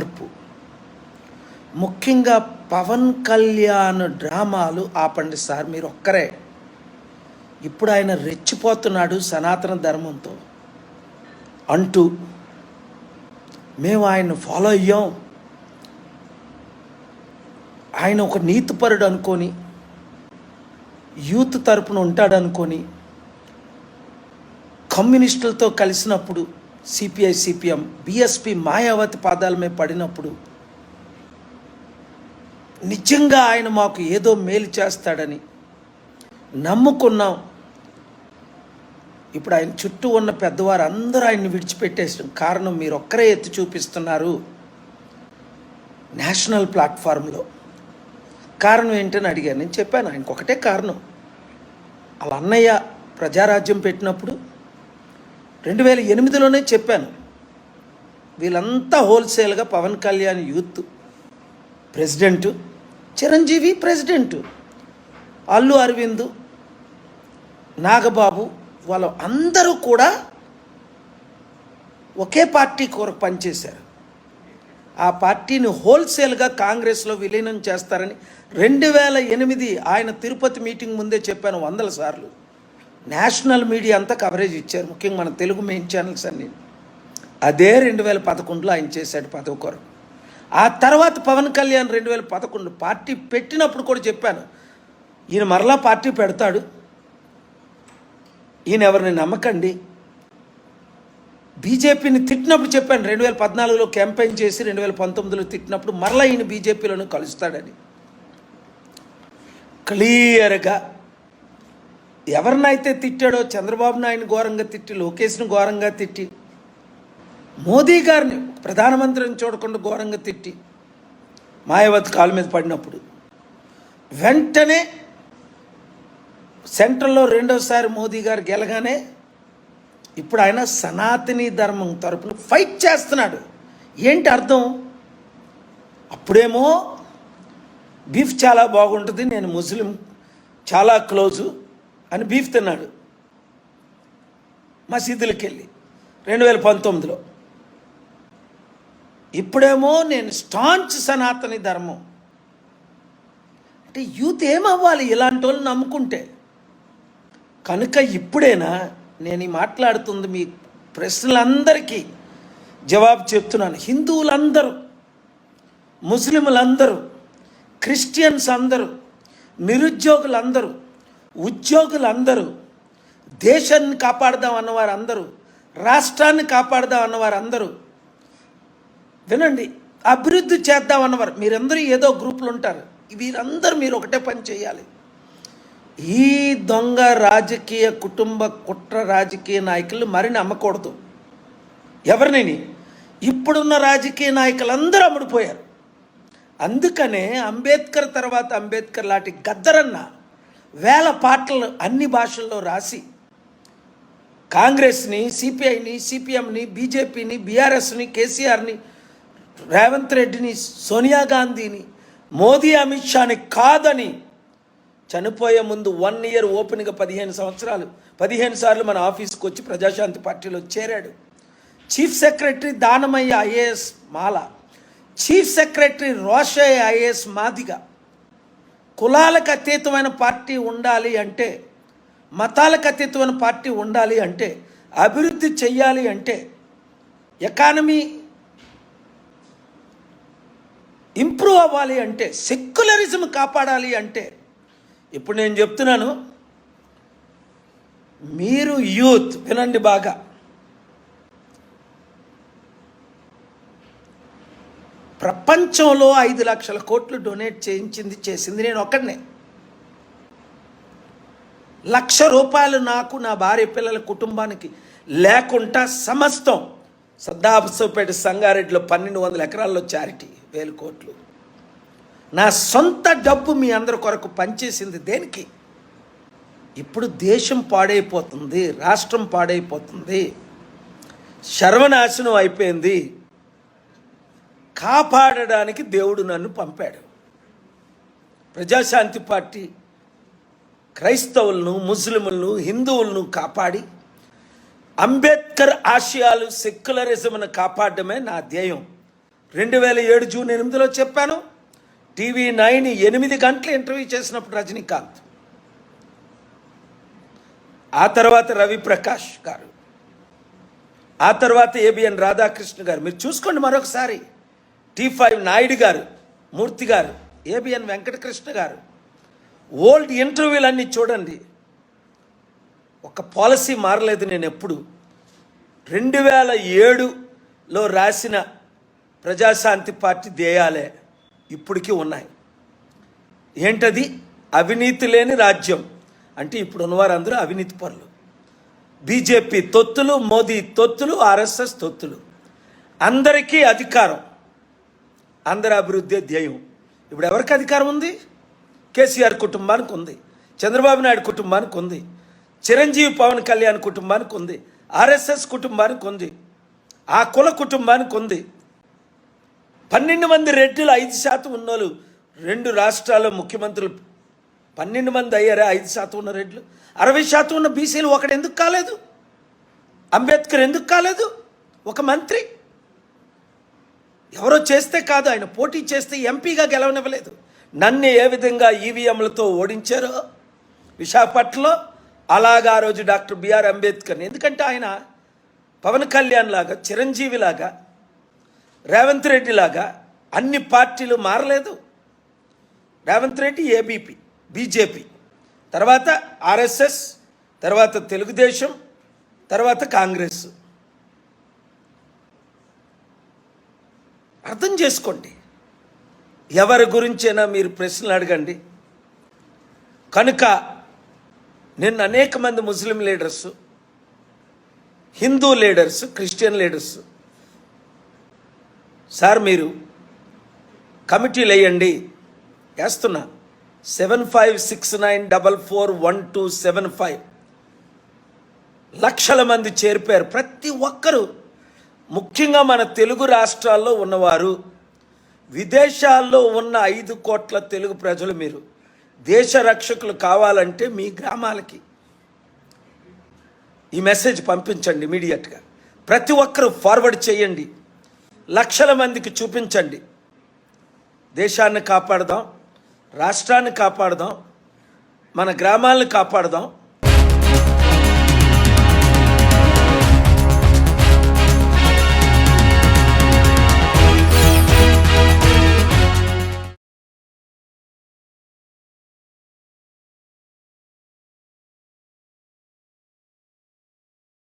మార్పు. ముఖ్యంగా పవన్ కళ్యాణ్ డ్రామాలు ఆపండి సార్, మీరు ఒక్కరే. ఇప్పుడు ఆయన రెచ్చిపోతున్నాడు సనాతన ధర్మంతో అంటూ. మేము ఆయన్ని ఫాలో అయ్యాం, ఆయన ఒక నీతిపరుడు అనుకొని, యూత్ తరపున ఉంటాడు అనుకొని, కమ్యూనిస్టులతో కలిసినప్పుడు సిపిఐ సిపిఎం బిఎస్పి మాయావతి పాదాల మీద పడినప్పుడు నిజంగా ఆయన మాకు ఏదో మేలు చేస్తాడని నమ్ముకున్నాం. ఇప్పుడు ఆయన చుట్టూ ఉన్న పెద్దవారు అందరూ ఆయన్ని విడిచిపెట్టేసిన కారణం మీరు ఒక్కరే ఎత్తి చూపిస్తున్నారు నేషనల్ ప్లాట్ఫామ్లో. కారణం ఏంటని అడిగాను. నేను చెప్పాను ఆయనకు ఒకటే కారణం. వాళ్ళ అన్నయ్య ప్రజారాజ్యం పెట్టినప్పుడు 2008లోనే చెప్పాను, వీళ్ళంతా హోల్సేల్గా Pawan Kalyan youth president, Chiranjeevi president, Allu Aravind, Nagababu, వాళ్ళ అందరూ కూడా ఒకే పార్టీ కొరకు పనిచేశారు. ఆ పార్టీని హోల్సేల్గా కాంగ్రెస్లో విలీనం చేస్తారని 2008 ఆయన తిరుపతి మీటింగ్ ముందే చెప్పాను 100 సార్లు. నేషనల్ మీడియా అంతా కవరేజ్ ఇచ్చారు, ముఖ్యంగా మన తెలుగు మెయిన్ ఛానల్స్ అన్ని. అదే 2011లో ఆయన చేశాడు పదవి కొరకు. ఆ తర్వాత పవన్ కళ్యాణ్ 2011 పార్టీ పెట్టినప్పుడు కూడా చెప్పాను, ఈయన మరలా పార్టీ పెడతాడు, ఈయన ఎవరిని నమ్మకండి. బీజేపీని తిట్టినప్పుడు చెప్పాను, 2014లో క్యాంపెయిన్ చేసి 2019లో తిట్టినప్పుడు మరలా ఈయన బీజేపీలోనే కలుస్తాడని. క్లియర్గా ఎవరినైతే తిట్టాడో, చంద్రబాబు నాయుడిని ఘోరంగా తిట్టి, లోకేష్ని ఘోరంగా తిట్టి, మోదీ గారిని ప్రధానమంత్రిని చూడకుండా ఘోరంగా తిట్టి, మాయావతి కాలు మీద పడినప్పుడు వెంటనే సెంట్రల్లో రెండోసారి మోదీ గారు గెలగానే ఇప్పుడు ఆయన సనాతనీ ధర్మం తరపున ఫైట్ చేస్తున్నాడు. ఏంటి అర్థం? అప్పుడేమో బీఫ్ చాలా బాగుంటుంది, నేను ముస్లిం చాలా క్లోజు అని బీఫ్ తిన్నాడు మసీదులకు వెళ్ళి 2019లో. ఇప్పుడేమో నేను స్టాంచ్ సనాతని ధర్మం. అంటే యూత్ ఏమవ్వాలి ఇలాంటి వాళ్ళు నమ్ముకుంటే? కనుక ఇప్పుడైనా నేను మాట్లాడుతుంది మీ ప్రశ్నలందరికీ జవాబు చెప్తున్నాను. హిందువులందరూ, ముస్లింలందరూ, క్రిస్టియన్స్ అందరూ, నిరుద్యోగులందరూ, ఉద్యోగులందరూ, దేశాన్ని కాపాడదాం అన్నవారు అందరూ, రాష్ట్రాన్ని కాపాడదాం అన్నవారు అందరూ, వినండి, అభివృద్ధి చేద్దాం అన్నవారు మీరందరూ ఏదో గ్రూపులు ఉంటారు. వీరందరూ మీరు ఒకటే పని చేయాలి. ఈ దొంగ రాజకీయ కుటుంబ కుట్ర రాజకీయ నాయకులు మరి నమ్మకూడదు ఎవరిని. ఇప్పుడున్న రాజకీయ నాయకులందరూ అమ్ముడిపోయారు. అందుకనే అంబేద్కర్ తర్వాత అంబేద్కర్ లాంటి గద్దరన్న వేల పాటలు అన్ని భాషల్లో రాసి కాంగ్రెస్ని, సిపిఐని, సిపిఎంని, బీజేపీని, బీఆర్ఎస్ని, కేసీఆర్ని, రేవంత్ రెడ్డిని, సోనియా గాంధీని, మోదీ, అమిత్ షాని కాదని చనిపోయే ముందు 1 ఇయర్ ఓపెన్గా 15 సార్లు మన ఆఫీస్కి వచ్చి ప్రజాశాంతి పార్టీలో చేరాడు. Chief secretary Danamayya IAS Mala, chief secretary Rosaiah IAS Madiga. కులాలకు అతీతమైన పార్టీ ఉండాలి అంటే, మతాలకు అతీతమైన పార్టీ ఉండాలి అంటే, అభివృద్ధి చెయ్యాలి అంటే, ఎకానమీ ఇంప్రూవ్ అవ్వాలి అంటే, సెక్యులరిజం కాపాడాలి అంటే, ఇప్పుడు నేను చెప్తున్నాను, మీరు యూత్ వినండి బాగా. ప్రపంచంలో 5 లక్షల కోట్లు డొనేట్ చేసింది నేను ఒక్కడనే. 1,00,000 రూపాయలు నాకు, నా భార్య, పిల్లల కుటుంబానికి లేకుండా సమస్తం సద్దాబసోపేట సంగారెడ్డిలో 1200 ఎకరాల్లో చారిటీ 1000 కోట్లు. నా సొంత డబ్బు మీ అందరి కొరకు పనిచేసింది దేనికి? ఇప్పుడు దేశం పాడైపోతుంది, రాష్ట్రం పాడైపోతుంది, సర్వనాశనం అయిపోయింది. కాపాడడానికి దేవుడు నన్ను పంపాడు. ప్రజాశాంతి పార్టీ క్రైస్తవులను, ముస్లింలను, హిందువులను కాపాడి అంబేద్కర్ ఆశయాలు, సెక్యులరిజంను కాపాడడమే నా ధ్యేయం. 2007 జూన్ 8 చెప్పాను. టీవీ 9 8 గంటలు ఇంటర్వ్యూ చేసినప్పుడు రజనీకాంత్, ఆ తర్వాత రవి ప్రకాష్ గారు, ఆ తర్వాత ఏబిఎన్ రాధాకృష్ణ గారు. మీరు చూసుకోండి మరొకసారి. T5 నాయుడు గారు, మూర్తి గారు, ఏబిఎన్ వెంకటకృష్ణ గారు, ఓల్డ్ ఇంటర్వ్యూలన్నీ చూడండి. ఒక పాలసీ మారలేదు. నేను ఎప్పుడు 2007లో రాసిన ప్రజాశాంతి పార్టీ ధ్యేయాలే ఇప్పటికీ ఉన్నాయి. ఏంటది? అవినీతి లేని రాజ్యం. అంటే ఇప్పుడు ఉన్నవారందరూ అవినీతి పరులు. బీజేపీ తొత్తులు, మోదీ తొత్తులు, ఆర్ఎస్ఎస్ తొత్తులు. అందరికీ అధికారం, అందరి అభివృద్ధి ధ్యేయం. ఇప్పుడు ఎవరికి అధికారం ఉంది? కేసీఆర్ కుటుంబానికి ఉంది, చంద్రబాబు నాయుడు కుటుంబానికి ఉంది, చిరంజీవి పవన్ కళ్యాణ్ కుటుంబానికి ఉంది, ఆర్ఎస్ఎస్ కుటుంబానికి ఉంది, ఆ కుల కుటుంబానికి ఉంది. 12 మంది రెడ్డిలు 5% ఉన్నోళ్ళు 2 రాష్ట్రాల్లో ముఖ్యమంత్రులు 12 మంది అయ్యారా? 5% ఉన్న రెడ్లు, 60% ఉన్న బీసీలు ఒకడు ఎందుకు కాలేదు? అంబేద్కర్ ఎందుకు కాలేదు? ఒక మంత్రి ఎవరో చేస్తే కాదు, ఆయన పోటీ చేస్తే ఎంపీగా గెలవనివ్వలేదు. నన్ను ఏ విధంగా ఈవీఎంలతో ఓడించారో విశాఖపట్నంలో, అలాగా ఆ రోజు డాక్టర్ బిఆర్ అంబేద్కర్ని. ఎందుకంటే ఆయన పవన్ కళ్యాణ్ లాగా, చిరంజీవి లాగా, రేవంత్ రెడ్డి లాగా అన్ని పార్టీలు మారలేదు. రేవంత్ రెడ్డి ఏబీపీ, బీజేపీ, తర్వాత ఆర్ఎస్ఎస్, తర్వాత తెలుగుదేశం, తర్వాత కాంగ్రెస్. అర్థం చేసుకోండి. ఎవరి గురించైనా మీరు ప్రశ్నలు అడగండి. కనుక నిన్న అనేక మంది Muslim leaders, Hindu leaders, Christian leaders, sir మీరు కమిటీలు వేయండి, వేస్తున్నా 7569441275 లక్షల మంది చేరిపోయారు. ప్రతి ఒక్కరూ, ముఖ్యంగా మన తెలుగు రాష్ట్రాల్లో ఉన్నవారు, విదేశాల్లో ఉన్న 5 కోట్ల తెలుగు ప్రజలు, మీరు దేశ రక్షకులు కావాలంటే మీ గ్రామాలకి ఈ మెసేజ్ పంపించండి ఇమీడియట్గా. ప్రతి ఒక్కరూ ఫార్వర్డ్ చేయండి, లక్షల మందికి చూపించండి. దేశాన్ని కాపాడదాం, రాష్ట్రాన్ని కాపాడదాం, మన గ్రామాలను కాపాడదాం.